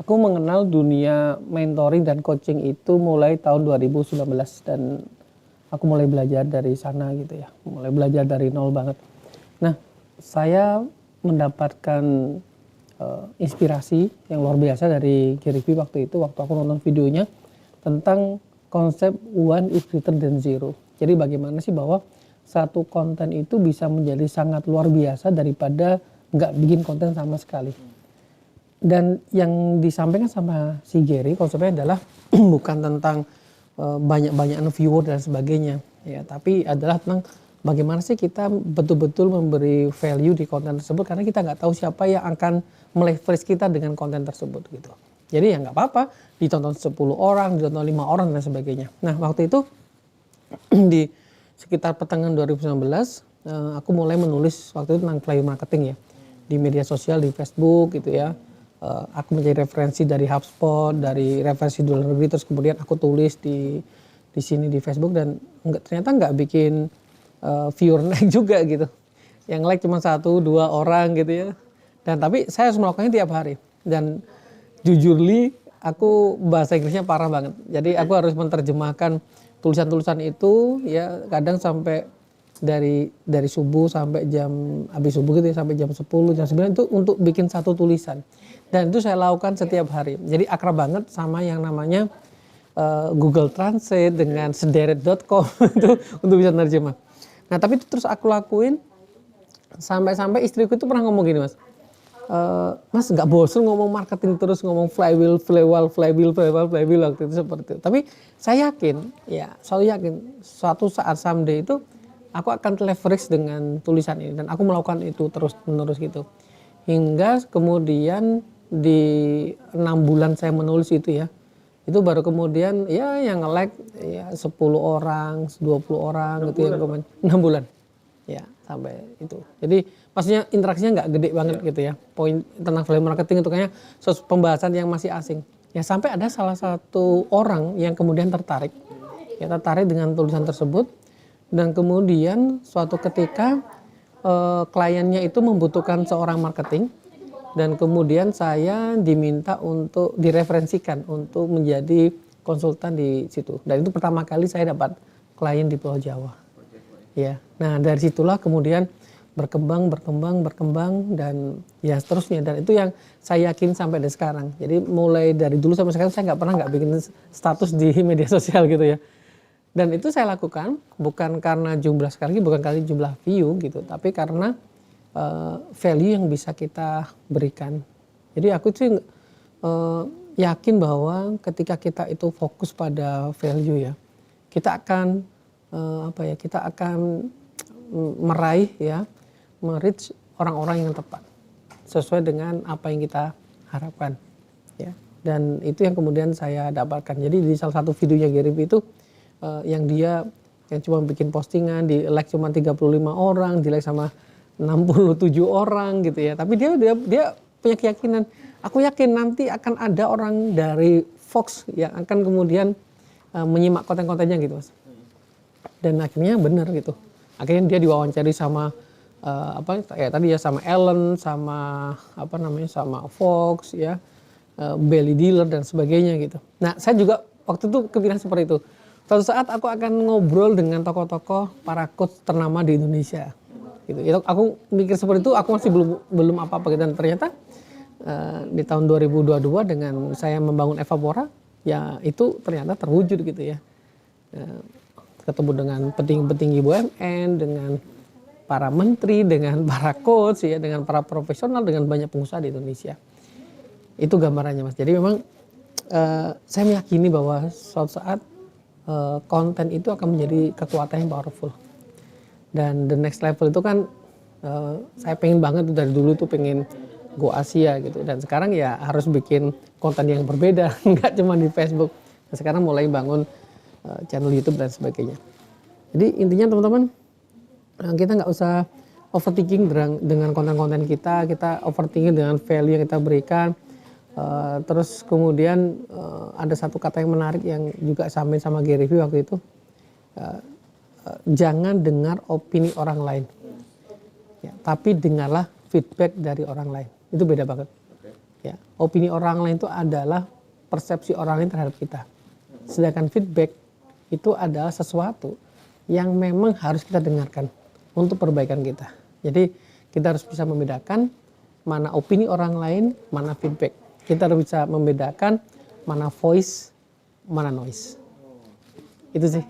Aku mengenal dunia mentoring dan coaching itu mulai tahun 2019 dan aku mulai belajar dari sana gitu ya. Mulai belajar dari nol banget. Nah, saya mendapatkan inspirasi yang luar biasa dari Gary Vee waktu itu, waktu aku nonton videonya tentang konsep one is greater than zero. Jadi bagaimana sih bahwa satu konten itu bisa menjadi sangat luar biasa daripada nggak bikin konten sama sekali. Dan yang disampaikan sama si Gary konsepnya adalah bukan tentang banyak-banyak viewer dan sebagainya ya, tapi adalah tentang bagaimana sih kita betul-betul memberi value di konten tersebut, karena kita nggak tahu siapa yang akan meleverage kita dengan konten tersebut gitu. Jadi ya nggak apa-apa ditonton 10 orang, ditonton 5 orang dan sebagainya. Nah waktu itu di sekitar pertengahan 2019 aku mulai menulis waktu itu tentang value marketing ya di media sosial, di Facebook gitu ya. Aku menjadi referensi dari HubSpot, dari referensi di luar negeri, terus kemudian aku tulis di sini di Facebook dan ternyata nggak bikin viewer naik juga gitu. Yang like cuma 1-2 orang gitu ya. Dan tapi saya harus melakukannya tiap hari. Dan jujurly aku bahasa Inggrisnya parah banget. Jadi aku harus menerjemahkan tulisan-tulisan itu ya, kadang sampai dari subuh sampai jam habis subuh gitu ya, sampai jam 10 jam 9 itu untuk bikin satu tulisan. Dan itu saya lakukan setiap hari. Jadi akrab banget sama yang namanya Google Translate dengan sederet.com itu untuk bisa nerjemah. Nah tapi itu terus aku lakuin sampai istriku itu pernah ngomong gini, Mas. Mas nggak bosan ngomong marketing terus, ngomong flywheel waktu itu seperti itu. Tapi saya yakin, ya selalu yakin suatu saat someday itu aku akan leverage dengan tulisan ini, dan aku melakukan itu terus menerus gitu. Hingga kemudian di 6 bulan saya menulis itu ya, itu baru kemudian ya yang nge-like ya 10 orang, 20 orang gitu yang komen. 6 bulan. Ya, sampai itu. Jadi maksudnya interaksinya nggak gede banget gitu ya. Poin tentang value marketing itu kayaknya pembahasan yang masih asing. Ya sampai ada salah satu orang yang kemudian tertarik. Ya tertarik dengan tulisan tersebut, dan kemudian suatu ketika kliennya itu membutuhkan seorang marketing, dan kemudian saya diminta untuk direferensikan untuk menjadi konsultan di situ. Dan itu pertama kali saya dapat klien di Pulau Jawa. Ya, nah dari situlah kemudian berkembang dan ya seterusnya, dan itu yang saya yakin sampai dari sekarang. Jadi mulai dari dulu sampai sekarang saya nggak pernah nggak bikin status di media sosial gitu ya. Dan itu saya lakukan bukan karena jumlah, sekali lagi bukan karena jumlah view gitu, tapi karena value yang bisa kita berikan. Jadi aku sih yakin bahwa ketika kita itu fokus pada value ya, kita akan kita akan meraih ya, reach orang-orang yang tepat sesuai dengan apa yang kita harapkan ya. Dan itu yang kemudian saya dapatkan. Jadi di salah satu videonya Gary Vee itu yang dia yang cuma bikin postingan, di like cuma 35 orang, di like sama 67 orang gitu ya. Tapi dia punya keyakinan, aku yakin nanti akan ada orang dari Fox yang akan kemudian menyimak konten-kontennya gitu, Mas. Dan akhirnya benar gitu. Akhirnya dia diwawancari sama tadi ya, sama Ellen, sama sama Fox ya, Belly Dealer dan sebagainya gitu. Nah saya juga waktu itu kepikiran seperti itu. Suatu saat aku akan ngobrol dengan tokoh-tokoh para coach ternama di Indonesia. Gitu. Itu aku mikir seperti itu, aku masih belum apa-apa gitu. Dan ternyata di tahun 2022 dengan saya membangun Evapora, ya itu ternyata terwujud gitu ya. Ketemu dengan petinggi-petinggi BUMN, dengan para menteri, dengan para coach ya, dengan para profesional, dengan banyak pengusaha di Indonesia. Itu gambarannya, Mas. Jadi memang saya meyakini bahwa suatu saat konten itu akan menjadi kekuatan yang powerful. Dan the next level itu kan saya pengen banget dari dulu tuh pengen go Asia gitu, dan sekarang ya harus bikin konten yang berbeda, nggak cuma di Facebook. Nah, sekarang mulai bangun channel YouTube dan sebagainya. Jadi intinya teman-teman, kita nggak usah overthinking dengan konten-konten kita overthinking dengan value yang kita berikan. Terus kemudian ada satu kata yang menarik yang juga sampai sama Gary Vee waktu itu, jangan dengar opini orang lain, ya, tapi dengarlah feedback dari orang lain. Itu beda banget. Ya, opini orang lain itu adalah persepsi orang lain terhadap kita. Sedangkan feedback itu adalah sesuatu yang memang harus kita dengarkan untuk perbaikan kita. Jadi kita harus bisa membedakan mana opini orang lain, mana feedback. Kita harus bisa membedakan mana voice, mana noise. Itu sih.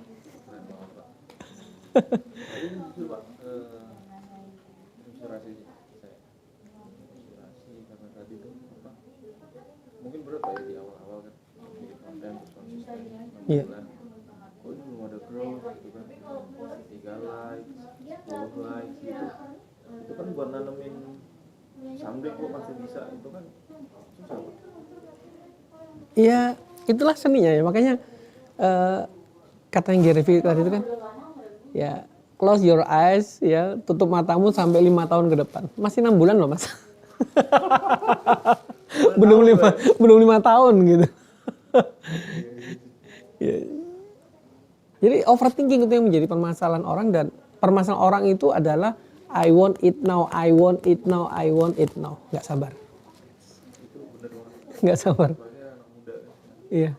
Mungkin berat ya di awal-awal kan bikin konten terus konsisten Iya. oh ini belum ada growth gitu kan 3 likes 10 likes gitu itu kan buat nanemin someday kok pasti bisa itu kan susah Pak. Iya, itulah seninya ya. Makanya kata yang Gary Vee tadi itu kan, ya close your eyes, ya tutup matamu sampai 5 tahun ke depan. Masih 6 bulan loh mas. belum 5 tahun gitu. Ya. Jadi overthinking itu yang menjadi permasalahan orang, dan permasalahan orang itu adalah I want it now, I want it now, I want it now. Nggak sabar. Itu bener banget Nggak sabar. soalnya anak muda Iya.